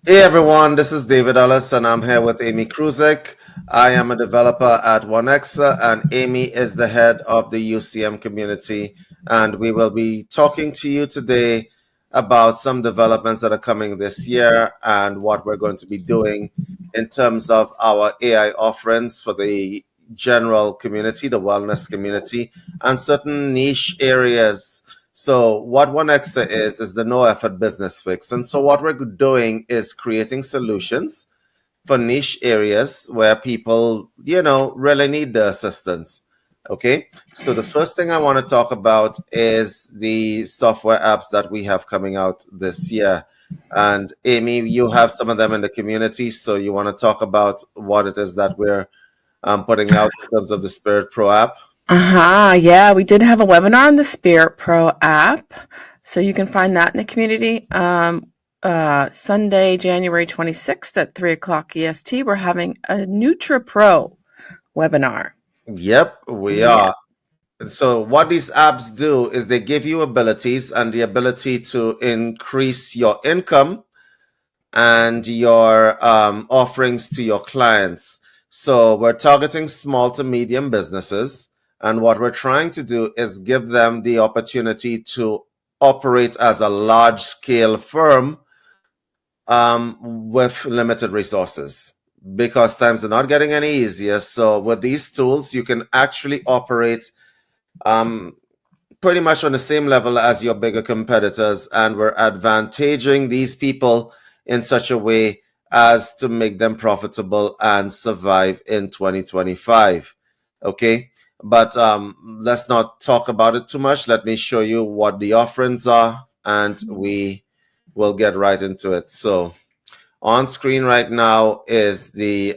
Hey everyone, this is David Ellis and I'm here with Amy Kruzek. I am a developer at Onexxa and Amy is the head of the UCM community. And we will be talking to you today about some developments that are coming this year and what we're going to be doing in terms of our AI offerings for the general community, the wellness community, and certain niche areas. So what Onexxa is the no effort business fix. And so what we're doing is creating solutions for niche areas where people, really need the assistance. Okay. So the first thing I want to talk about is the software apps that we have coming out this year. And Amy, you have some of them in the community. So you want to talk about what it is that we're putting out in terms of the Spirit Pro app? Yeah, we did have a webinar on the Spirit Pro app. So you can find that in the community. Sunday, January 26th at 3 o'clock EST, we're having a Nutra Pro webinar. Yep, we Yeah. are. So what these apps do is they give you abilities and the ability to increase your income and your offerings to your clients. So we're targeting small to medium businesses. And what we're trying to do is give them the opportunity to operate as a large scale firm with limited resources because times are not getting any easier. So with these tools, you can actually operate um, pretty much on the same level as your bigger competitors, and we're advantaging these people in such a way as to make them profitable and survive in 2025. Okay, but let's not talk about it too much. Let me show you what the offerings are, and we will get right into it. So on screen right now is the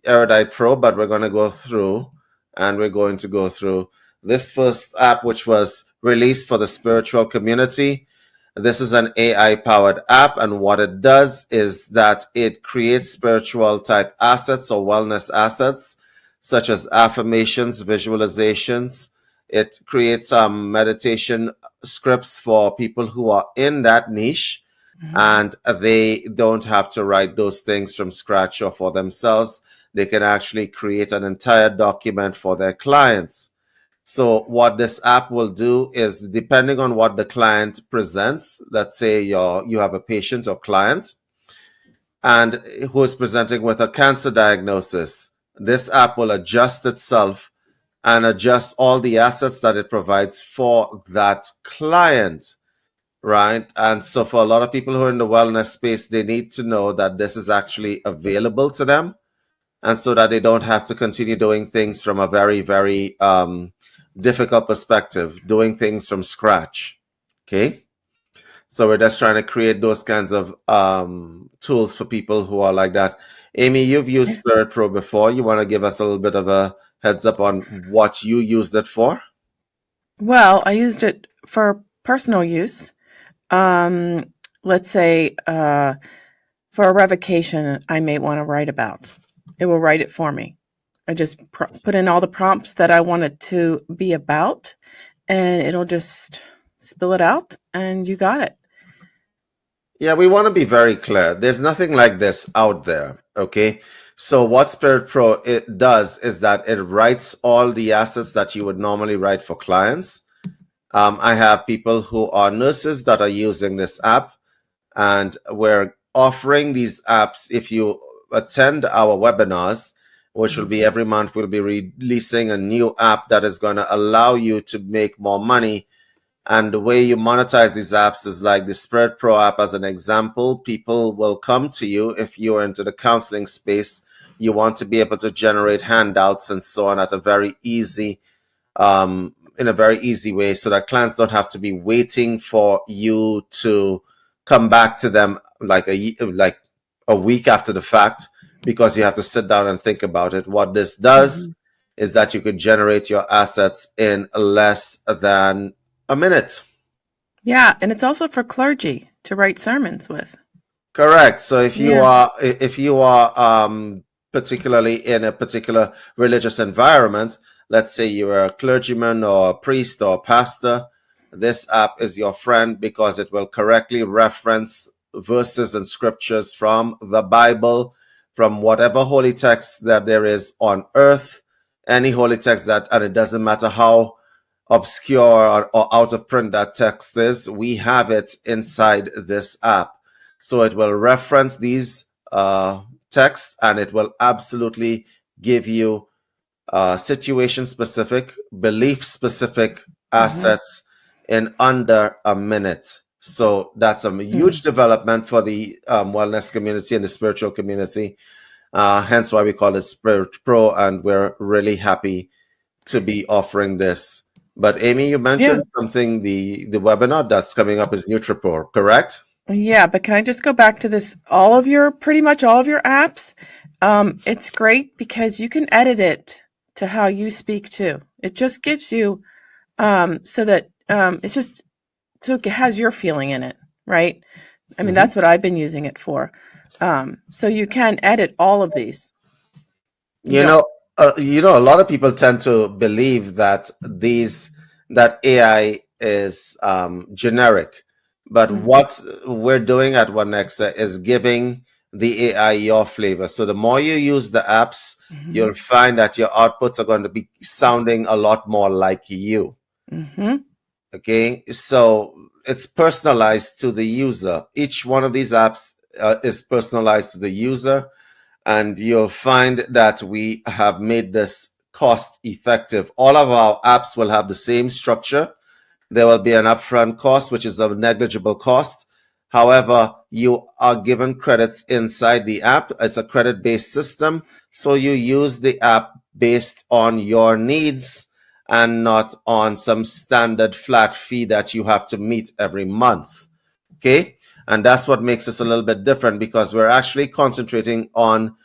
Erudite Pro, but we're going to go through and we're going to go through this first app, which was released for the spiritual community. This is an AI powered app, and what it does is that it creates spiritual type assets or wellness assets, such as affirmations, visualizations. It creates meditation scripts for people who are in that niche, and they don't have to write those things from scratch or for themselves. They can actually create an entire document for their clients. So what this app will do is, depending on what the client presents, let's say you have a patient or client and who is presenting with a cancer diagnosis, this app will adjust itself and adjust all the assets that it provides for that client, right? And so for a lot of people who are in the wellness space, they need to know that this is actually available to them, and so that they don't have to continue doing things from a very, very difficult perspective, doing things from scratch. Okay. So we're just trying to create those kinds of tools for people who are like that. Amy, you've used Spirit Pro before. You want to give us a little bit of a heads up on what you used it for? Well, I used it for personal use. Um, let's say for a revocation I may want to write about. It will write it for me. I just put in all the prompts that I want it to be about, and it'll just spill it out, and you got it. Yeah, we want to be very clear. There's nothing like this out there. Okay. So what Spirit Pro it does is that it writes all the assets that you would normally write for clients. I have people who are nurses that are using this app, and we're offering these apps. If you attend our webinars, which will be every month, we'll be releasing a new app that is going to allow you to make more money. And the way you monetize these apps is like the Spirit Pro app, as an example. People will come to you if you're into the counseling space. You want to be able to generate handouts and so on at a very easy in a very easy way, so that clients don't have to be waiting for you to come back to them like a week after the fact, because you have to sit down and think about it. What this does is that you could generate your assets in less than a minute. Yeah, and it's also for clergy to write sermons with. Correct. So Yeah. if you are particularly in a particular religious environment, let's say you're a clergyman or a priest or a pastor, this app is your friend because it will correctly reference verses and scriptures from the Bible, from whatever holy text that there is on earth, any holy text that, and it doesn't matter how obscure or out of print that text is, we have it inside this app. So it will reference these texts, and it will absolutely give you situation specific, belief specific assets in under a minute. So that's a huge development for the wellness community and the spiritual community. Hence why we call it Spirit Pro, and we're really happy to be offering this. But Amy, you mentioned something, the webinar that's coming up is NutriPro, correct? Yeah, but can I just go back to this? Pretty much all of your apps, it's great because you can edit it to how you speak too. It just gives you, so that so it has your feeling in it, right? I mean, that's what I've been using it for. So you can edit all of these. You know, a lot of people tend to believe that that AI is generic, but what we're doing at Onexxa is giving the AI your flavor. So the more you use the apps, you'll find that your outputs are going to be sounding a lot more like you. Okay, so it's personalized to the user. Each one of these apps is personalized to the user, and you'll find that we have made this cost effective. All of our apps will have the same structure. There will be an upfront cost, which is a negligible cost. However, you are given credits inside the app. It's a credit-based system, so you use the app based on your needs and not on some standard flat fee that you have to meet every month. Okay? And that's what makes us a little bit different, because we're actually concentrating on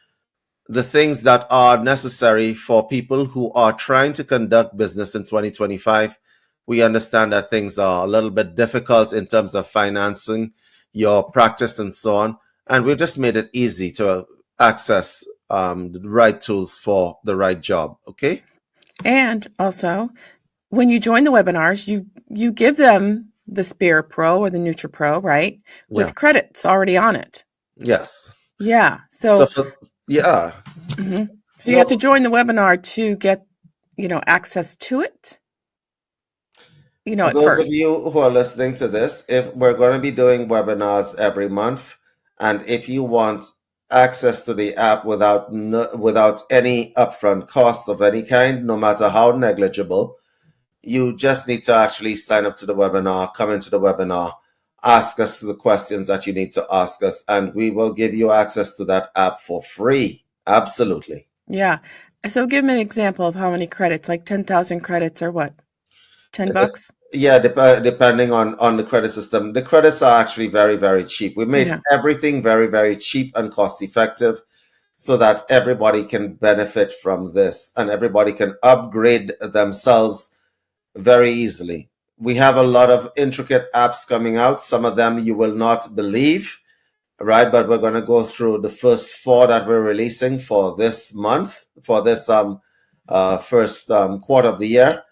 the things that are necessary for people who are trying to conduct business in 2025. We understand that things are a little bit difficult in terms of financing your practice and so on. And we've just made it easy to access the right tools for the right job. Okay? And also, when you join the webinars, you give them the Spirit Pro or the NutriPro, right? With credits already on it. Yes. Yeah. So yeah. So you have to join the webinar to get, access to it. For those of you who are listening to this, if we're going to be doing webinars every month, and if you want access to the app without any upfront costs of any kind, no matter how negligible, you just need to actually sign up to the webinar, come into the webinar, ask us the questions that you need to ask us, and we will give you access to that app for free. Absolutely. Yeah. So give me an example of how many credits, like 10,000 credits or what? $10? Yeah, depending on the credit system. The credits are actually very, very cheap. We made everything very, very cheap and cost effective so that everybody can benefit from this and everybody can upgrade themselves very easily. We have a lot of intricate apps coming out. Some of them you will not believe, right? But we're going to go through the first 4 that we're releasing for this month, for this first quarter of the year.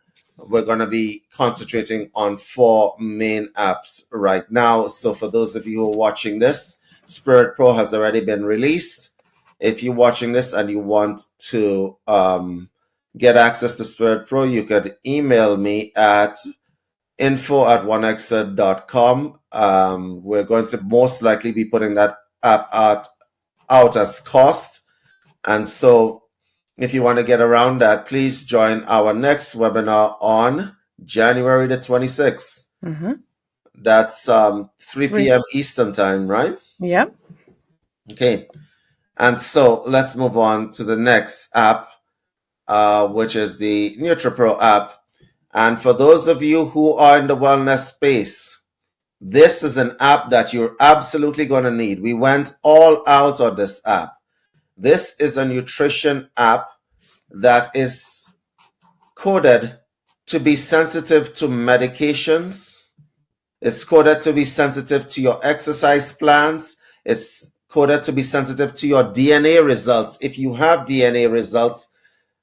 We're going to be concentrating on 4 main apps right now. So for those of you who are watching this, Spirit Pro has already been released. If you're watching this and you want to get access to Spirit Pro, you could email me at info@onexxa.com. We're going to most likely be putting that app out as cost. And so if you want to get around that, please join our next webinar on January the 26th. That's 3 p.m. Eastern time, right? Yep. Okay. And so let's move on to the next app, which is the NutriPro app. And for those of you who are in the wellness space, this is an app that you're absolutely going to need. We went all out on this app. This is a nutrition app that is coded to be sensitive to medications. It's coded to be sensitive to your exercise plans. It's coded to be sensitive to your DNA results. If you have DNA results,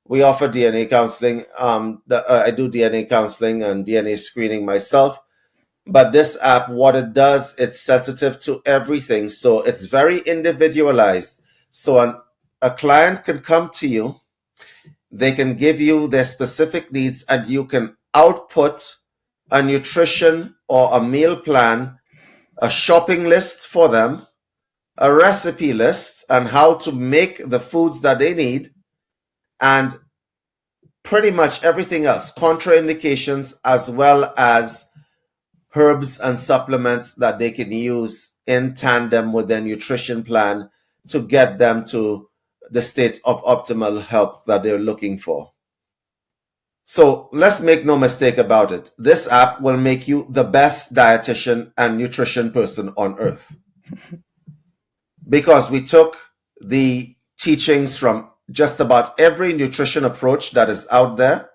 we offer DNA counseling. I do DNA counseling and DNA screening myself. But this app, what it does, it's sensitive to everything. So it's very individualized. So a client can come to you, they can give you their specific needs, and you can output a nutrition or a meal plan, a shopping list for them, a recipe list, and how to make the foods that they need, and pretty much everything else, contraindications, as well as herbs and supplements that they can use in tandem with their nutrition plan to get them to the state of optimal health that they're looking for. So let's make no mistake about it. This app will make you the best dietitian and nutrition person on earth. Because we took the teachings from just about every nutrition approach that is out there.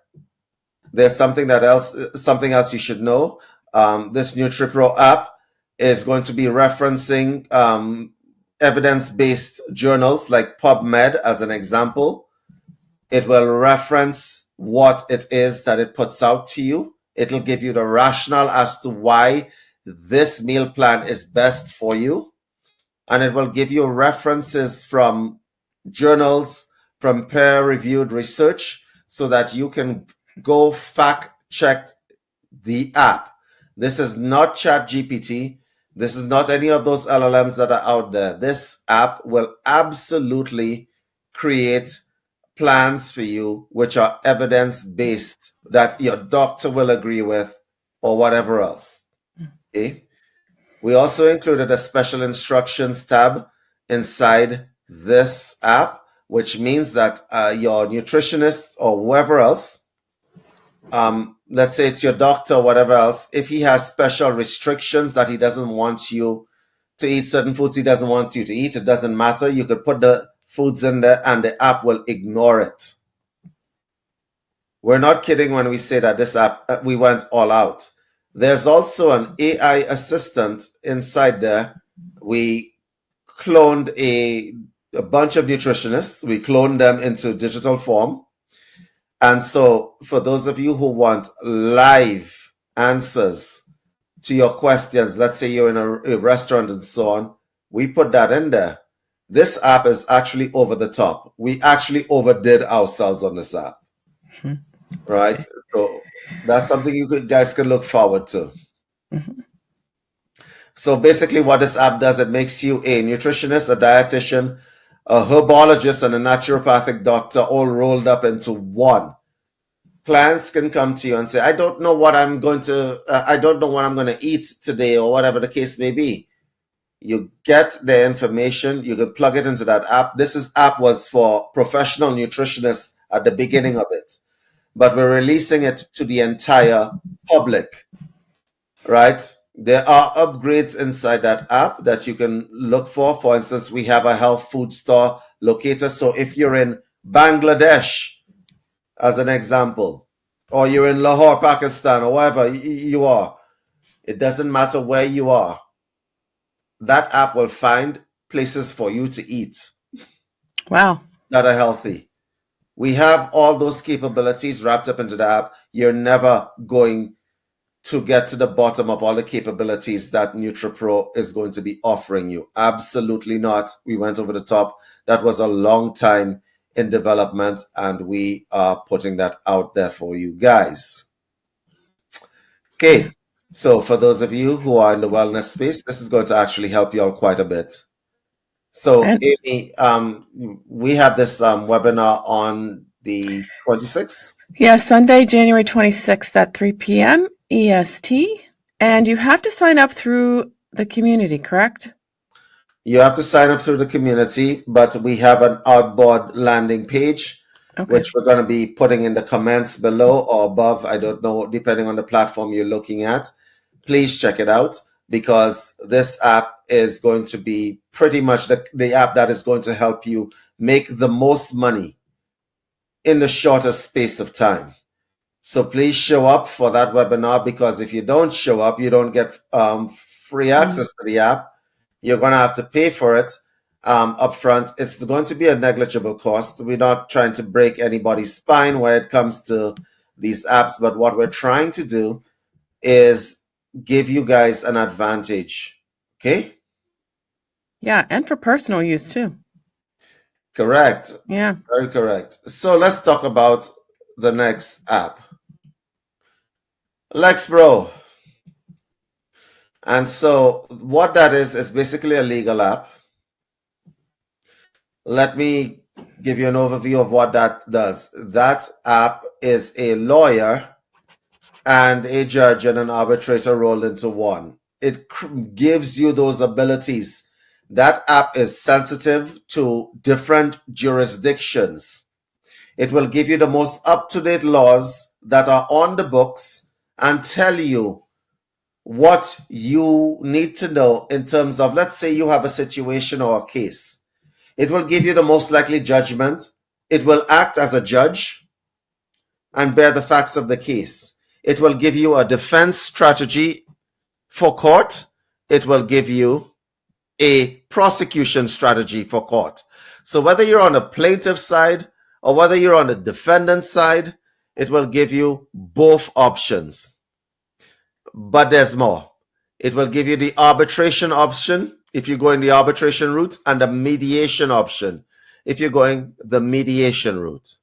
There's something else you should know. This NutriPro app is going to be referencing evidence-based journals like PubMed as an example. It will reference what it is that it puts out to you. It'll give you the rationale as to why this meal plan is best for you. And it will give you references from journals, from peer-reviewed research, so that you can go fact-check the app. This is not ChatGPT. This is not any of those LLMs that are out there. This app will absolutely create plans for you which are evidence-based, that your doctor will agree with, or whatever else. Okay? We also included a special instructions tab inside this app, which means that your nutritionist or whoever else, let's say it's your doctor or whatever else, if he has special restrictions that he doesn't want you to eat certain foods he doesn't want you to eat, it doesn't matter. You could put the foods in there and the app will ignore it. We're not kidding when we say that this app, we went all out. There's also an AI assistant inside there. We cloned a bunch of nutritionists. We cloned them into digital form. And so for those of you who want live answers to your questions, let's say you're in a restaurant and so on, we put that in there. This app is actually over the top. We actually overdid ourselves on this app. Mm-hmm. Right? So that's something you guys can look forward to. Mm-hmm. So basically what this app does, it makes you a nutritionist, a dietitian, a herbologist, and a naturopathic doctor all rolled up into one. Clients can come to you and say, I don't know what I'm going to eat today, or whatever the case may be. You get the information, you can plug it into that app. This app was for professional nutritionists at the beginning of it, but we're releasing it to the entire public, right? There are upgrades inside that app that you can look for. For instance, we have a health food store locator. So if you're in Bangladesh, as an example, or you're in Lahore, Pakistan, or wherever you are, it doesn't matter where you are. That app will find places for you to eat. Wow. That are healthy. We have all those capabilities wrapped up into the app. You're never going to get to the bottom of all the capabilities that NutriPro is going to be offering you. Absolutely not. We went over the top. That was a long time in development, and we are putting that out there for you guys. Okay. So for those of you who are in the wellness space, this is going to actually help you all quite a bit. So Amy, we have this webinar on the 26th. Yeah, Sunday, January 26th at 3 p.m. EST. And you have to sign up through the community, correct? You have to sign up through the community, but we have an outboard landing page, which we're going to be putting in the comments below or above. I don't know, depending on the platform you're looking at. Please check it out, because this app is going to be pretty much the app that is going to help you make the most money in the shortest space of time. So please show up for that webinar, because if you don't show up, you don't get free access to the app. You're going to have to pay for it upfront. It's going to be a negligible cost. We're not trying to break anybody's spine when it comes to these apps, but what we're trying to do is give you guys an advantage. Okay? Yeah, and for personal use too. Correct. Yeah. Very correct. So let's talk about the next app, LexPro. And so what that is basically a legal app. Let me give you an overview of what that does. That app is a lawyer and a judge and an arbitrator rolled into one. It gives you those abilities. That app is sensitive to different jurisdictions. It will give you the most up-to-date laws that are on the books and tell you what you need to know in terms of, let's say you have a situation or a case. It will give you the most likely judgment. It will act as a judge and bear the facts of the case. It will give you a defense strategy for court. It will give you a prosecution strategy for court. So whether you're on the plaintiff side or whether you're on the defendant side, it will give you both options. But there's more. It will give you the arbitration option if you're going the arbitration route and the mediation option if you're going the mediation route.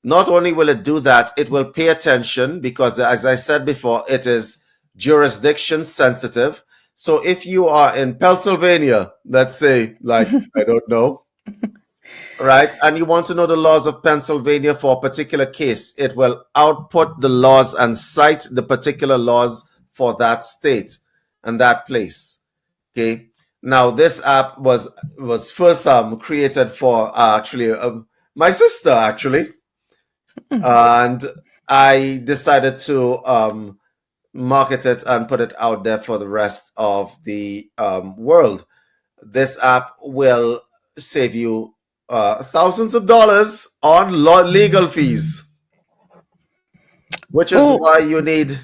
Not only will it do that, it will pay attention because, as I said before, it is jurisdiction sensitive. So if you are in Pennsylvania, let's say, like, I don't know, right, and you want to know the laws of Pennsylvania for a particular case, it will output the laws and cite the particular laws for that state and that place. Okay. Now, this app was first created for actually my sister, actually. And I decided to market it and put it out there for the rest of the world. This app will save you thousands of dollars on legal fees, which is Oh, why you need,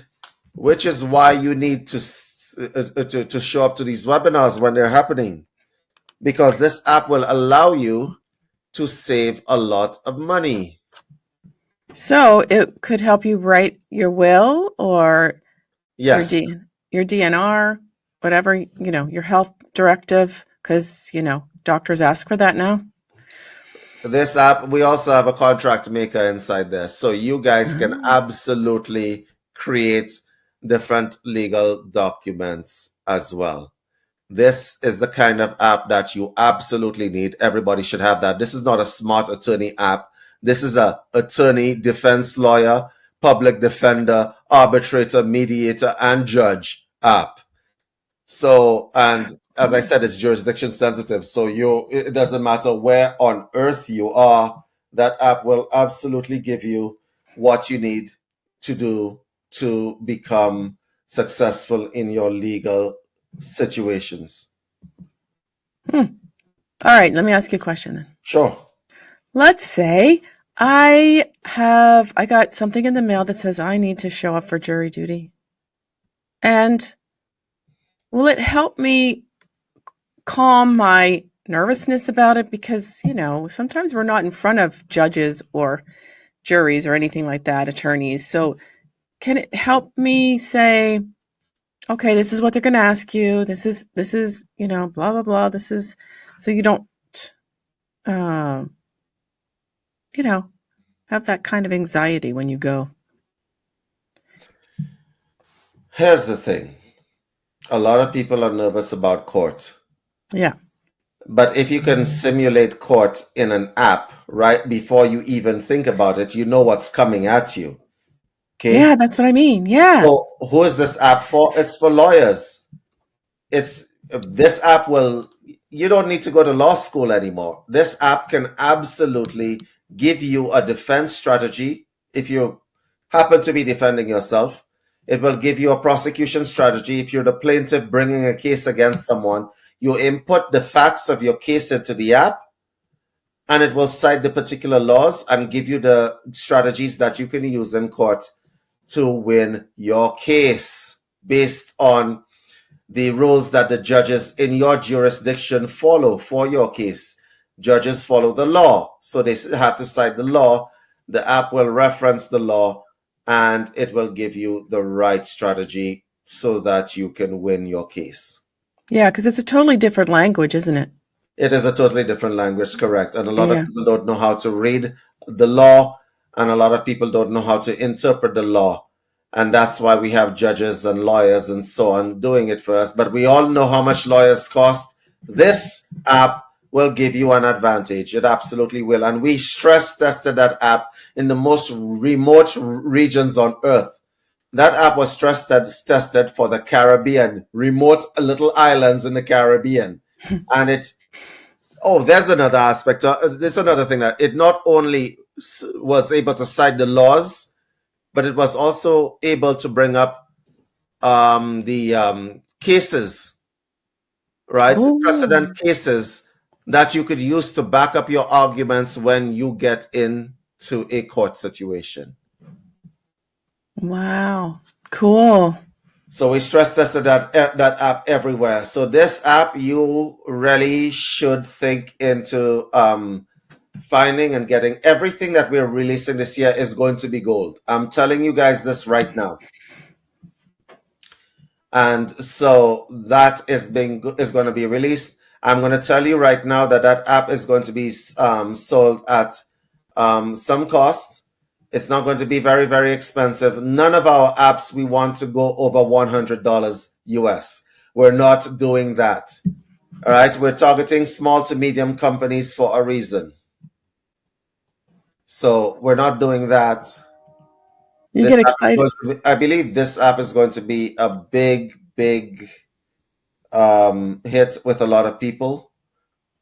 to show up to these webinars when they're happening, because this app will allow you to save a lot of money. so it could help you write your will or Yes. your DNR, whatever, your health directive, because, doctors ask for that now. This app, we also have a contract maker inside there. So you guys can absolutely create different legal documents as well. This is the kind of app that you absolutely need. Everybody should have that. This is not a smart attorney app. This is a attorney, defense lawyer, public defender, arbitrator, mediator, and judge app. So, and as I said, it's jurisdiction sensitive. So it doesn't matter where on earth you are, that app will absolutely give you what you need to do to become successful in your legal situations. All right, let me ask you a question then. Sure. Let's say I got something in the mail that says I need to show up for jury duty. And will it help me calm my nervousness about it? Because, sometimes we're not in front of judges or juries or anything like that, attorneys. So can it help me say, okay, this is what they're going to ask you. This is, blah, blah, blah. This is, so you don't, have that kind of anxiety when you go. Here's the thing. A lot of people are nervous about court. Yeah. But if you can simulate court in an app right before you even think about it, you know what's coming at you. Okay? Yeah, that's what I mean. Yeah. So who is this app for? It's for lawyers. This app you don't need to go to law school anymore. This app can absolutely give you a defense strategy if you happen to be defending yourself. It will give you a prosecution strategy if you're the plaintiff bringing a case against someone. You input the facts of your case into the app, and it will cite the particular laws and give you the strategies that you can use in court to win your case based on the rules that the judges in your jurisdiction follow for your case. Judges follow the law, so they have to cite the law. The app will reference the law, and it will give you the right strategy so that you can win your case. Yeah, because it's a totally different language, isn't it? It is a totally different language, correct. And a lot of Yeah. people don't know how to read the law, and a lot of people don't know how to interpret the law. And that's why we have judges and lawyers and so on doing it for us. But we all know how much lawyers cost. This app will give you an advantage. It absolutely will. And we stress tested that app in the most remote regions on earth. That app was stress tested for the Caribbean, remote little islands in the Caribbean. And there's another aspect. There's another thing that it not only was able to cite the laws, but it was also able to bring up the cases, right? Oh, Precedent cases that you could use to back up your arguments when you get into a court situation. wow. Cool. So we stress tested that app everywhere. So this app, you really should think into finding and getting. Everything that we're releasing this year is going to be gold. I'm telling you guys this right now. And so that is going to be released. I'm going to tell you right now that that app is going to be sold at some cost. It's not going to be very, very expensive. None of our apps we want to go over $100 US. We're not doing that. All right. We're targeting small to medium companies for a reason. So we're not doing that. You get excited. I believe this app is going to be a big, big hit with a lot of people.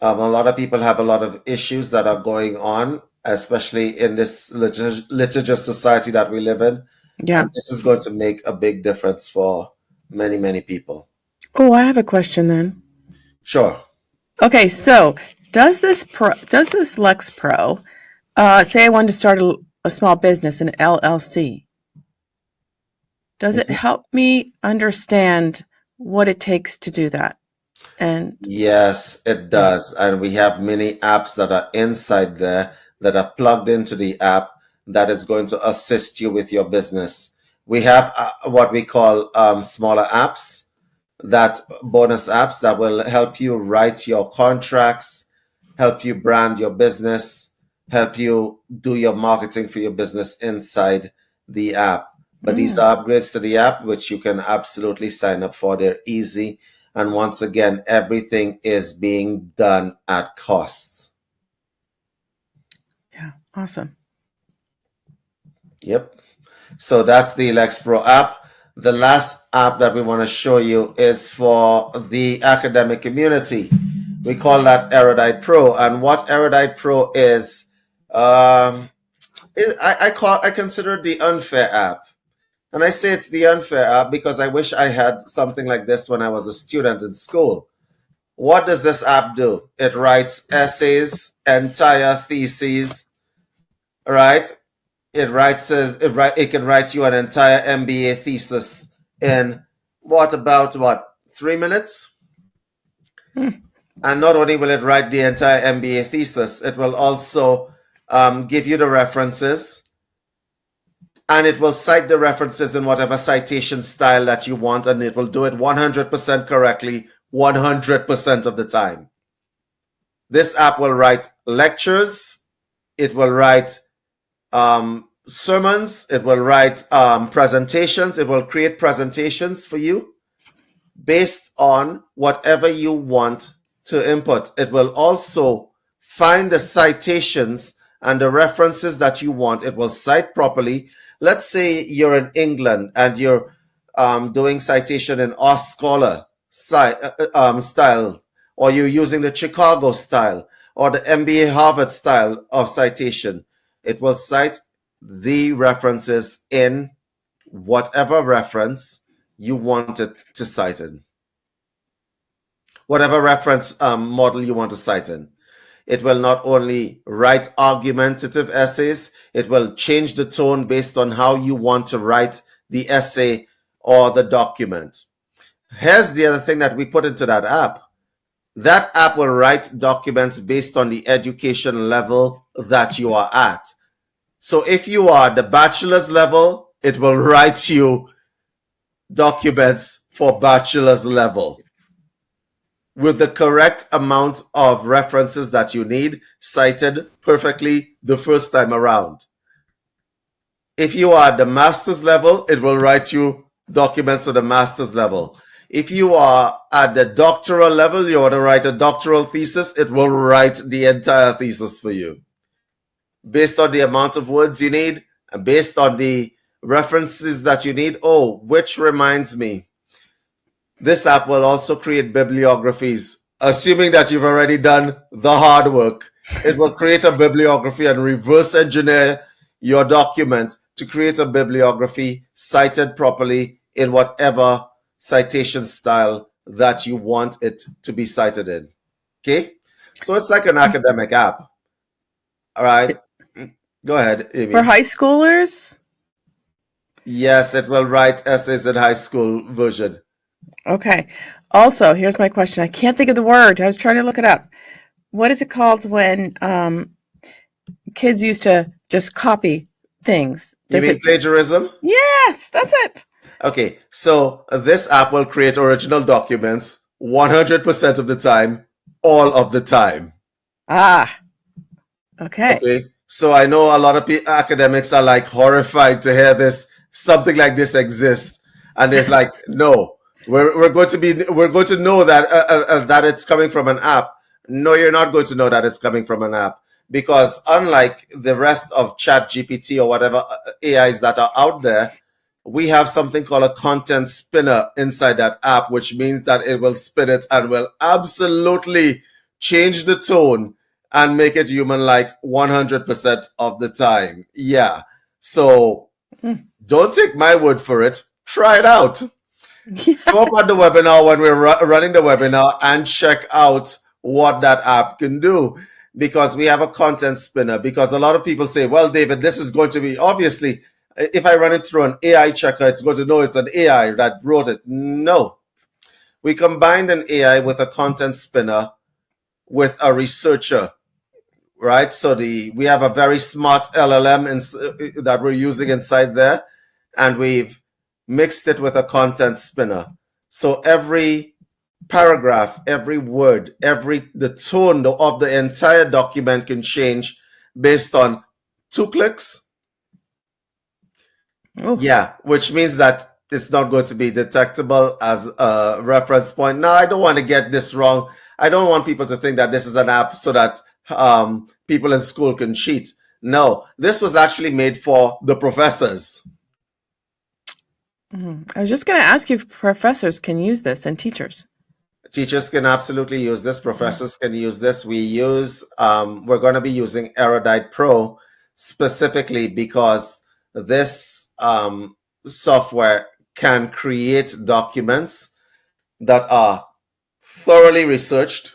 A lot of people have a lot of issues that are going on, especially in this litigious society that we live in. Yeah. And this is going to make a big difference for many, many people. Oh, I have a question then. Sure. Okay, so does this Lex Pro, say I wanted to start a small business, an LLC, does it help me understand what it takes to do that? And yes, it does. And we have many apps that are inside there that are plugged into the app that is going to assist you with your business. We have what we call smaller apps, that bonus apps that will help you write your contracts, help you brand your business, help you do your marketing for your business inside the app. But these are upgrades to the app, which you can absolutely sign up for. They're easy. And once again, everything is being done at cost. yeah, awesome. Yep. So that's the Lex Pro app. The last app that we want to show you is for the academic community. We call that Erudite Pro. And what Erudite Pro is, I consider it the unfair app. And I say it's the unfair app because I wish I had something like this when I was a student in school. What does this app do? It writes essays, entire theses, right? It can write you an entire MBA thesis in about 3 minutes? And not only will it write the entire MBA thesis, it will also give you the references, and it will cite the references in whatever citation style that you want, and it will do it 100% correctly 100% of the time. This app will write lectures, it will write sermons, it will write presentations, it will create presentations for you based on whatever you want to input. It will also find the citations and the references that you want. It will cite properly. Let's say you're in England and you're doing citation in OSCholar style, or you're using the Chicago style or the MBA Harvard style of citation. It will cite the references in whatever reference you want it to cite in. Whatever reference model you want to cite in. It will not only write argumentative essays, it will change the tone based on how you want to write the essay or the document. Here's the other thing that we put into that app. That app will write documents based on the education level that you are at. So if you are the bachelor's level, it will write you documents for bachelor's level with the correct amount of references that you need cited perfectly the first time around. If you are at the master's level, it will write you documents for the master's level. If you are at the doctoral level, you want to write a doctoral thesis, it will write the entire thesis for you based on the amount of words you need and based on the references that you need. Oh, which reminds me, this app will also create bibliographies, assuming that you've already done the hard work. It will create a bibliography and reverse engineer your document to create a bibliography cited properly in whatever citation style that you want it to be cited in. Okay? So it's like an academic app. All right. Go ahead, Amy. For high schoolers? Yes, it will write essays in high school version. Okay. Also, here's my question. I can't think of the word. I was trying to look it up. What is it called when kids used to just copy things? You mean plagiarism? Yes, that's it. Okay, so this app will create original documents 100% of the time, all of the time. Ah, okay. Okay, so I know a lot of academics are like horrified to hear this, something like this exists, and they're like, no, we're going to know that that it's coming from an app. No, you're not going to know that it's coming from an app, because unlike the rest of ChatGPT or whatever AIs that are out there, we have something called a content spinner inside that app, which means that it will spin it and will absolutely change the tone and make it human-like 100% of the time. Yeah. So don't take my word for it. Try it out. Yeah. Go up on the webinar when we're running the webinar and check out what that app can do, because we have a content spinner. Because a lot of people say, well, David, this is going to be, obviously, if I run it through an AI checker, it's going to know it's an AI that wrote it. No. We combined an AI with a content spinner with a researcher, right? So we have a very smart LLM that we're using inside there, and we've mixed it with a content spinner. So every paragraph, every word, the tone of the entire document can change based on 2 clicks. Oof. Yeah, which means that it's not going to be detectable as a reference point. Now, I don't want to get this wrong. I don't want people to think that this is an app so that people in school can cheat. No, this was actually made for the professors. I was just going to ask you if professors can use this and teachers. Teachers can absolutely use this. Professors can use this. We're going to be using Erudite Pro specifically because this software can create documents that are thoroughly researched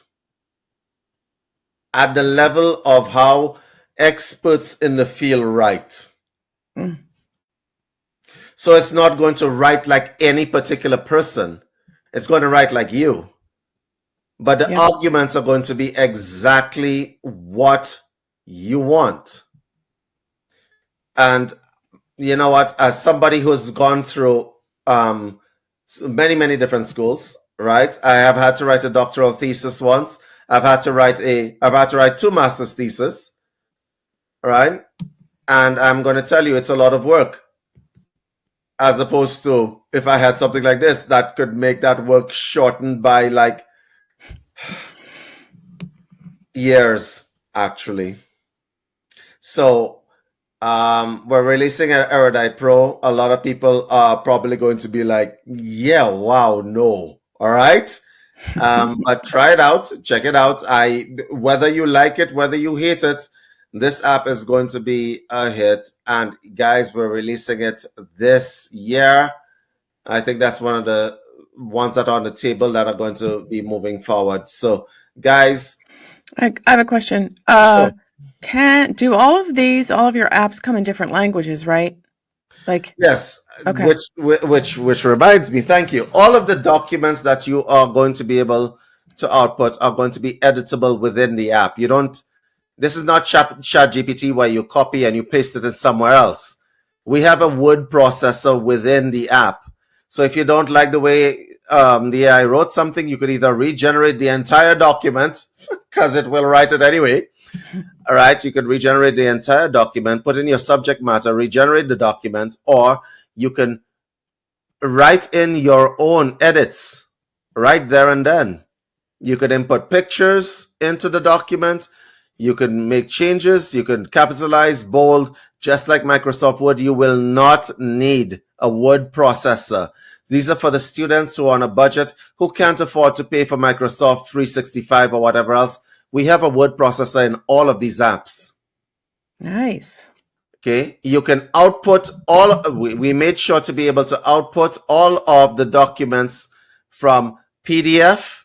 at the level of how experts in the field write. So it's not going to write like any particular person. It's going to write like you. But the arguments are going to be exactly what you want. And you know what? As somebody who's gone through many, many different schools, right? I have had to write a doctoral thesis once. I've had to write 2 master's theses, right? And I'm going to tell you, it's a lot of work. As opposed to if I had something like this that could make that work shortened by like years, actually. So we're releasing an Erudite Pro. A lot of people are probably going to be like, yeah, wow, no. All right. But try it out, check it out. Whether you like it, whether you hate it, this app is going to be a hit. And guys, we're releasing it this year. I think that's one of the ones that are on the table that are going to be moving forward. So guys, I have a question. Sure. Do all of your apps come in different languages, right? Like yes, okay. Which reminds me, thank you. All of the documents that you are going to be able to output are going to be editable within the app. This is not ChatGPT where you copy and you paste it in somewhere else. We have a word processor within the app. So if you don't like the way the AI wrote something, you could either regenerate the entire document because it will write it anyway. All right, you could regenerate the entire document, put in your subject matter, regenerate the document, or you can write in your own edits right there and then. You could input pictures into the document. You can make changes. You can capitalize, bold, just like Microsoft Word. You will not need a word processor. These are for the students who are on a budget, who can't afford to pay for Microsoft 365 or whatever else. We have a word processor in all of these apps. Nice. Okay, you can output all, we made sure to be able to output all of the documents from PDF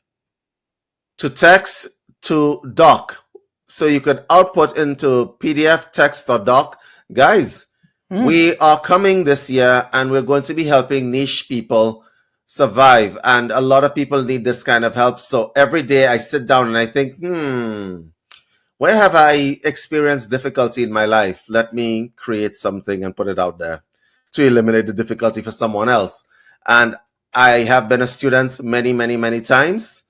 to text to doc. So you could output into PDF, text, or doc. Guys, we are coming this year and we're going to be helping niche people survive. And a lot of people need this kind of help. So every day I sit down and I think, where have I experienced difficulty in my life? Let me create something and put it out there to eliminate the difficulty for someone else. And I have been a student many, many, many times.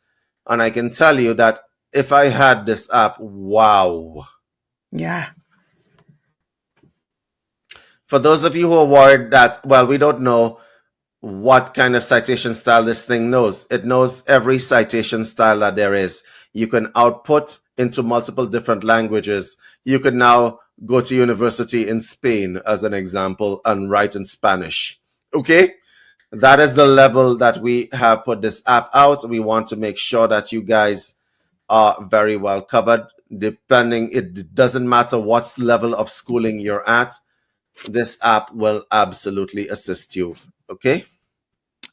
And I can tell you that if I had this app, wow. Yeah. For those of you who are worried that, well, we don't know what kind of citation style this thing knows. It knows every citation style that there is. You can output into multiple different languages. You can now go to university in Spain, as an example, and write in Spanish. Okay? That is the level that we have put this app out. We want to make sure that you guys are very well covered. Depending, it doesn't matter what level of schooling you're at, this app will absolutely assist you. Okay?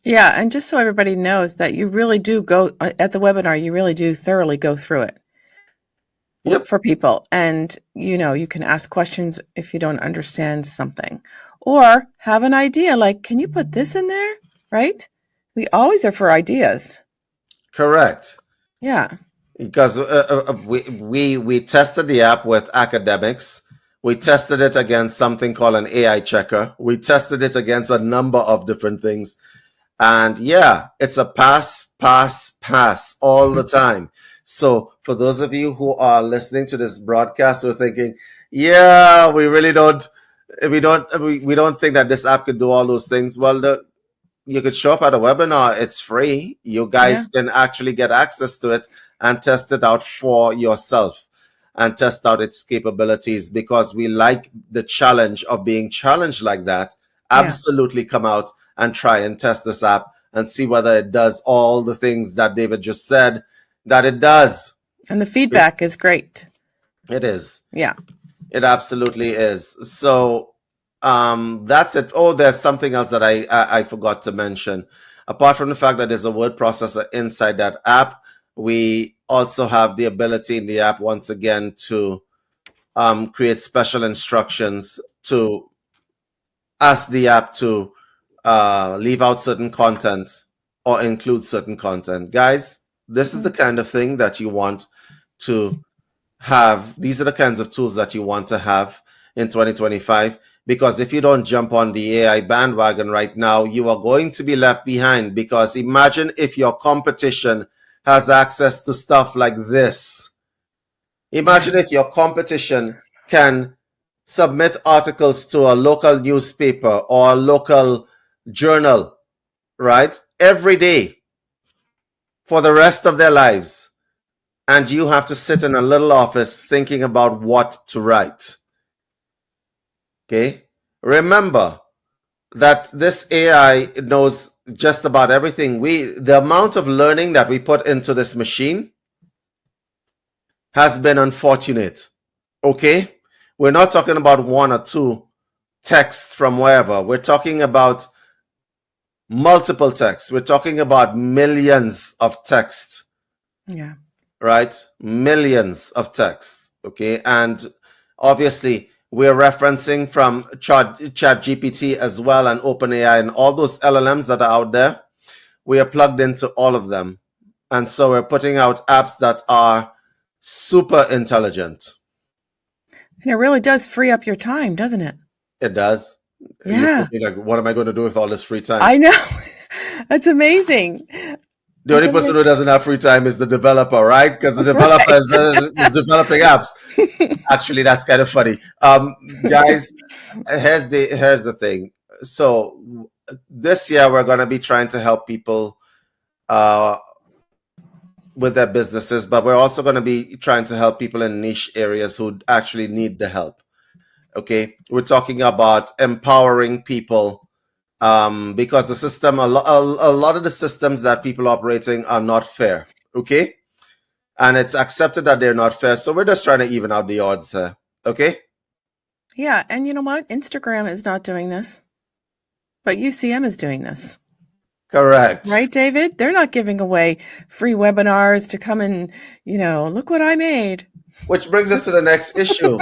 Yeah, and just so everybody knows that you really do go at the webinar, you really do thoroughly go through it. Yep. For people. And, you can ask questions if you don't understand something or have an idea like, can you put this in there? Right? We always are for ideas. Correct. Yeah. Because we tested the app with academics. We tested it against something called an AI checker. We tested it against a number of different things. And yeah, it's a pass all the time. So for those of you who are listening to this broadcast, who are thinking, yeah, we don't think that this app could do all those things. Well, you could show up at a webinar. It's free. You guys can actually get access to it and test it out for yourself and test out its capabilities, because we like the challenge of being challenged like that. Absolutely come out and try and test this app and see whether it does all the things that David just said that it does. And the feedback is great. It is. Yeah. It absolutely is. So that's it. Oh, there's something else that I forgot to mention. Apart from the fact that there's a word processor inside that app, we also have the ability in the app, once again, to create special instructions to ask the app to leave out certain content or include certain content. Guys, this is the kind of thing that you want to have. These are the kinds of tools that you want to have in 2025, because if you don't jump on the AI bandwagon right now, you are going to be left behind. Because imagine if your competition has access to stuff like this. Imagine if your competition can submit articles to a local newspaper or a local journal, right? Every day for the rest of their lives. And you have to sit in a little office thinking about what to write. Okay? Remember that this AI knows just about everything. The amount of learning that we put into this machine has been unfortunate. Okay? We're not talking about one or two texts from wherever. We're talking about multiple texts. We're talking about millions of texts. Yeah. Right? Millions of texts. Okay? And obviously, we're referencing from ChatGPT as well, and OpenAI and all those LLMs that are out there. We are plugged into all of them. And so we're putting out apps that are super intelligent. And it really does free up your time, doesn't it? It does. Yeah. You're like, what am I going to do with all this free time? I know. That's amazing. The only person who doesn't have free time is the developer, right? Because the developer Right. is developing apps. Actually, that's kind of funny. Guys, here's the thing. So this year we're gonna be trying to help people uh, with their businesses, but we're also gonna be trying to help people in niche areas who actually need the help. Okay, we're talking about empowering people because the system, a lot of the systems that people operating are not fair. Okay, and it's accepted that they're not fair. So we're just trying to even out the odds. Okay. Yeah, and you know what? Instagram is not doing this, but UCM is doing this. Correct. Right, David? They're not giving away free webinars to come and, look what I made. Which brings us to the next issue.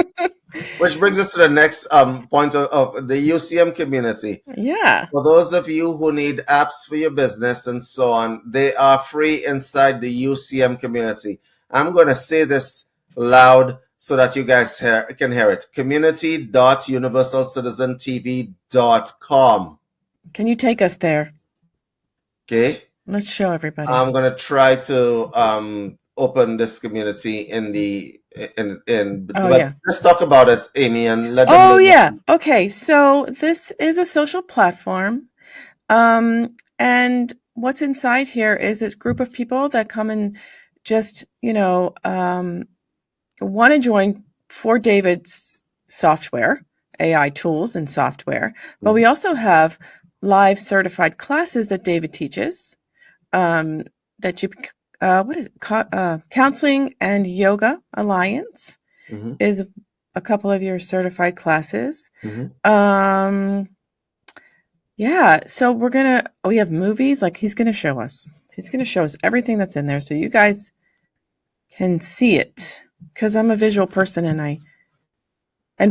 Which brings us to the next point of the UCM community. Yeah. For those of you who need apps for your business and so on, they are free inside the UCM community. I'm going to say this loud so that you guys can hear it. community.universalcitizentv.com. Can you take us there? Okay. Let's show everybody. I'm going to try to open this community in Oh, but yeah. let's talk about it, Amy, and let them Oh, know. yeah. Okay. So this is a social platform. And what's inside here is this group of people that come and just, want to join for David's software, AI tools and software. But we also have live certified classes that David teaches, that you, what is it? Counseling and Yoga Alliance is a couple of your certified classes. Yeah, so we have movies, like he's going to show us. He's going to show us everything that's in there so you guys can see it, because I'm a visual person and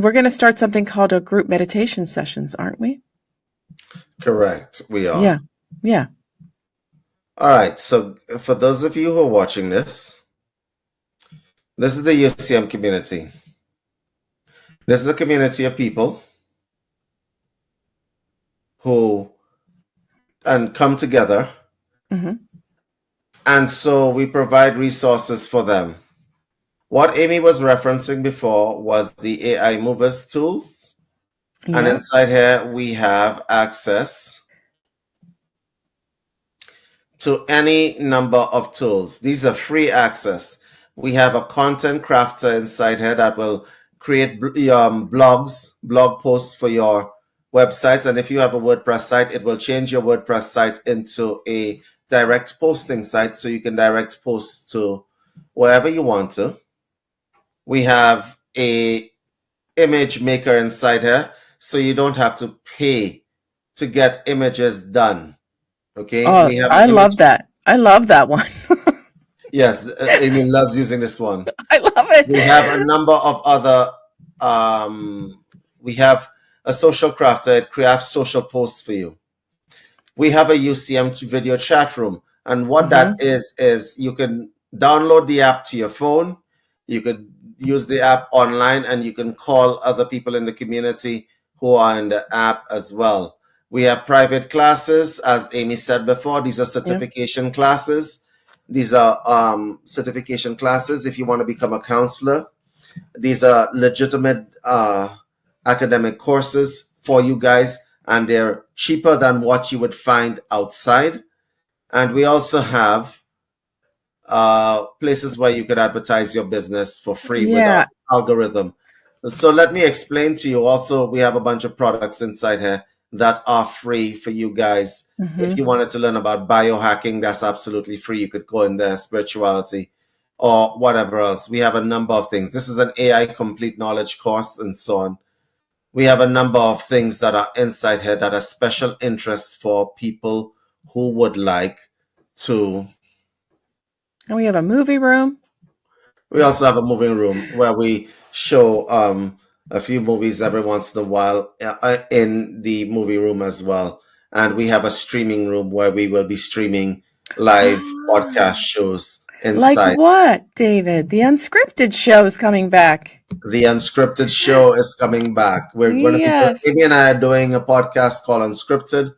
we're going to start something called a group meditation sessions, aren't we? Correct. We are. Yeah. Yeah. All right. So for those of you who are watching this is the UCM community. This is a community of people who come together. And so we provide resources for them. What Amy was referencing before was the AI movers tools. Yeah. And inside here, we have access to any number of tools. These are free access. We have a content crafter inside here that will create blog posts for your websites. And if you have a WordPress site, it will change your WordPress site into a direct posting site, so you can direct posts to wherever you want to. We have a image maker inside here, so you don't have to pay to get images done. Okay. Oh, I love that. I love that one. Yes, Amy loves using this one. I love it. We have a number of other. We have a social crafter. It crafts social posts for you. We have a UCM video chat room, and what that is you can download the app to your phone. You could use the app online, and you can call other people in the community who are in the app as well. We have private classes, as Amy said before. These are certification classes. These are certification classes if you want to become a counselor. These are legitimate academic courses for you guys, and they're cheaper than what you would find outside. And we also have places where you could advertise your business for free without algorithm. So let me explain to you. Also, we have a bunch of products inside here that are free for you guys. If you wanted to learn about biohacking, that's absolutely free. You could go in there, spirituality, or whatever else. We have a number of things. This is an AI complete knowledge course and so on. We have a number of things that are inside here that are special interests for people who would like to. And we have a movie room. We also have a movie room where we show a few movies every once in a while in the movie room as well. And we have a streaming room where we will be streaming live podcast shows inside. Like what, David? The unscripted show is coming back. The unscripted show is coming back. We're going to be, Amy and I are doing a podcast called Unscripted.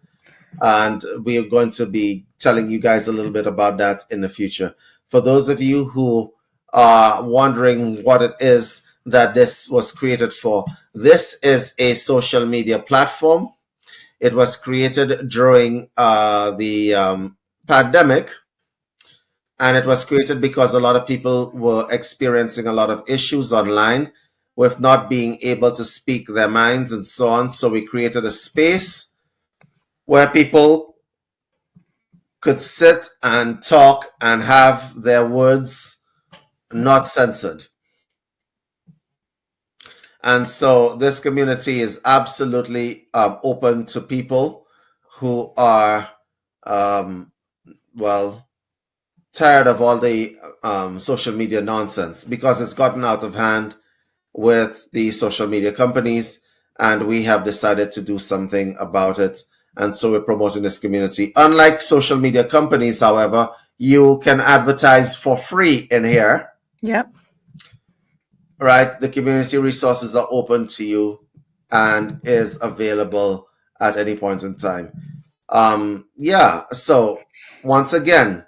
And we are going to be telling you guys a little bit about that in the future. For those of you who are wondering what it is that this was created for, this is a social media platform. It was created during the pandemic, and it was created because a lot of people were experiencing a lot of issues online with not being able to speak their minds and so on. So we created a space where people could sit and talk and have their words not censored. And so this community is absolutely open to people who are, um, well, tired of all the social media nonsense, because it's gotten out of hand with the social media companies, and we have decided to do something about it. And so we're promoting this community. Unlike social media companies, however, you can advertise for free in here, Yep. right? The community resources are open to you and is available at any point in time. Yeah, so once again,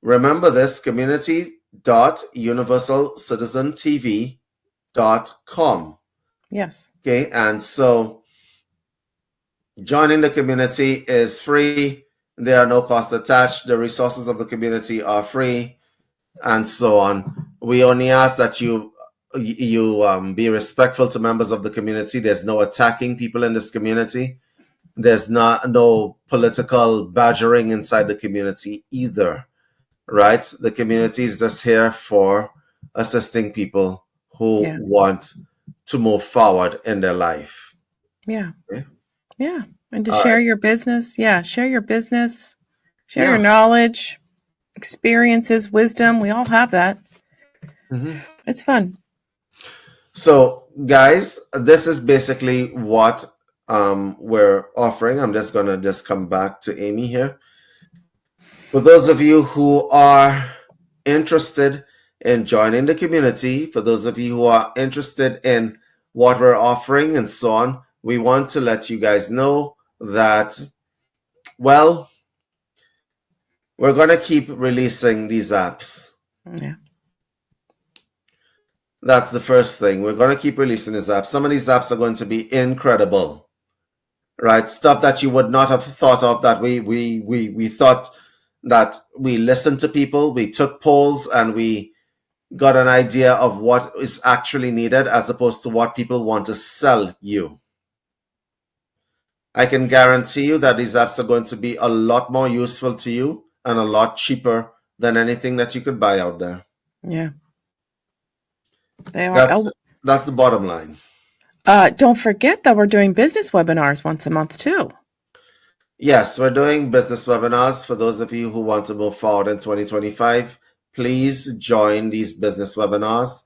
remember this: community.universalcitizentv.com. Yes. Okay, and so joining the community is free. There are no costs attached. The resources of the community are free, and so on. We only ask that you be respectful to members of the community. There's no attacking people in this community. There's no political badgering inside the community either, right? The community is just here for assisting people who Yeah. want to move forward in their life. Yeah. Okay? Yeah. And to All share right. your business. Yeah. Share your business, share your Yeah. knowledge, experiences, wisdom. We all have that. Mm-hmm. It's fun. So, guys, this is basically what we're offering. I'm just gonna just come back to Amy here. For those of you who are interested in joining the community, for those of you who are interested in what we're offering and so on, we want to let you guys know that, well, we're gonna keep releasing these apps. Yeah. That's the first thing. We're gonna keep releasing these apps. Some of these apps are going to be incredible. Right, stuff that you would not have thought of, that we thought that we listened to people, we took polls, and we got an idea of what is actually needed as opposed to what people want to sell you. I can guarantee you that these apps are going to be a lot more useful to you and a lot cheaper than anything that you could buy out there. Yeah. They are. That's the bottom line. Don't forget that we're doing business webinars once a month too. Yes, we're doing business webinars. For those of you who want to move forward in 2025, please join these business webinars,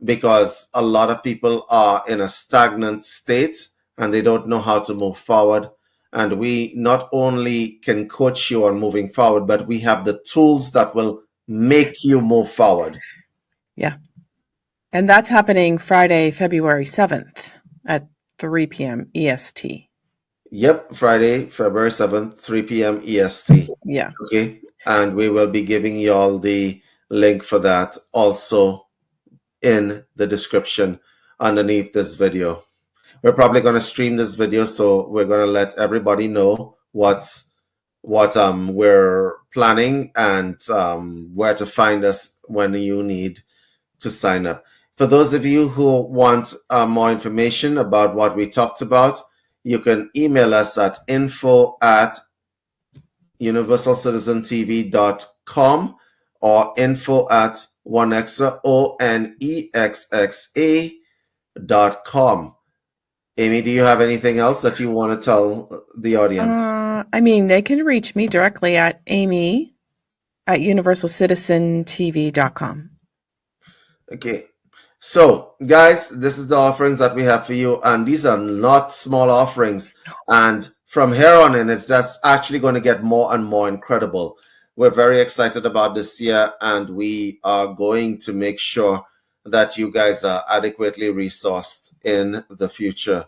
because a lot of people are in a stagnant state and they don't know how to move forward. And we not only can coach you on moving forward, but we have the tools that will make you move forward. Yeah. And that's happening Friday, February 7th at 3 p.m. EST. Yep, Friday, February 7th, 3 p.m. EST. Yeah. Okay. And we will be giving you all the link for that also in the description underneath this video. We're probably going to stream this video, so we're going to let everybody know what we're planning and where to find us when you need to sign up. For those of you who want more information about what we talked about, you can email us at info@universalcitizentv.com or info@onexxa, onexxa.com. Amy, do you have anything else that you want to tell the audience? I mean, they can reach me directly at amy@universalcitizentv.com. Okay. So, guys, this is the offerings that we have for you, and these are not small offerings. And from here on in, it's just actually going to get more and more incredible. We're very excited about this year, and we are going to make sure that you guys are adequately resourced in the future.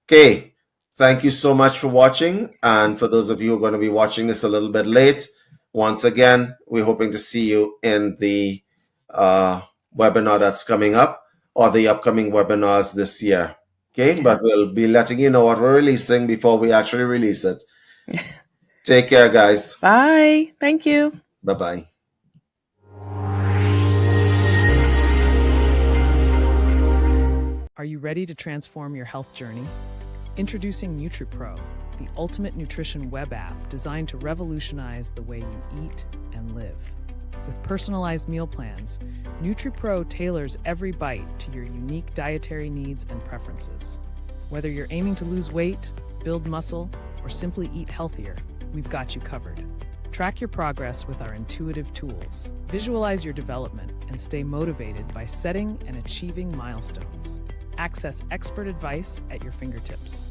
Okay. Thank you so much for watching. And for those of you who are going to be watching this a little bit late, once again, we're hoping to see you in the uh, webinar that's coming up or the upcoming webinars this year. Okay, but we'll be letting you know what we're releasing before we actually release it. Take care, guys. Bye. Thank you. Bye-bye. Are you ready to transform your health journey? Introducing NutriPro, the ultimate nutrition web app designed to revolutionize the way you eat and live. With personalized meal plans, NutriPro tailors every bite to your unique dietary needs and preferences. Whether you're aiming to lose weight, build muscle, or simply eat healthier, we've got you covered. Track your progress with our intuitive tools. Visualize your development and stay motivated by setting and achieving milestones. Access expert advice at your fingertips.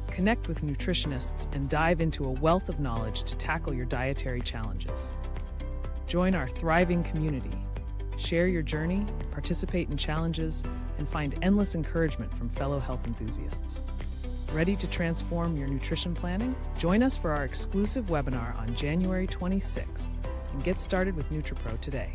Connect with nutritionists and dive into a wealth of knowledge to tackle your dietary challenges. Join our thriving community. Share your journey, participate in challenges, and find endless encouragement from fellow health enthusiasts. Ready to transform your nutrition planning? Join us for our exclusive webinar on January 26th and get started with NutriPro today.